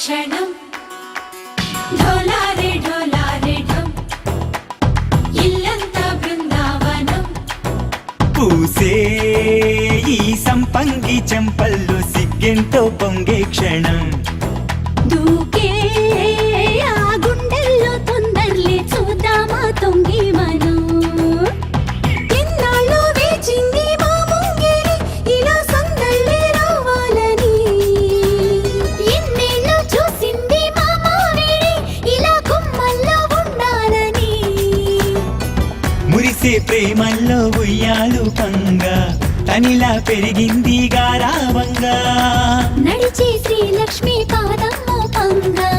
క్షణం ఢోలారే ఢోలారే ఢం ఇల్లంతా బృందావనం పూసే ఈ సంపంగి చెంపల్లో సిగ్గెంతో పొంగే క్షణం దూకే ఆ గుండెల్లో తొందరలే చూద్దామా తొంగి మనం ఎన్నాళ్ళు వేచింది మా ముంగిరి ఇలా సందళ్ళే రావాలని ఎన్నేళ్ళు చూసింది మా మావిడి ఇలా గుమ్మల్లో ఉండాలని మురిసే ప్రేమల్లో ఉయ్యాలు పంగా తనిలా పెరిగింది గారావంగా నడిచే శ్రీలక్ష్మి పాదమ్మో పంగా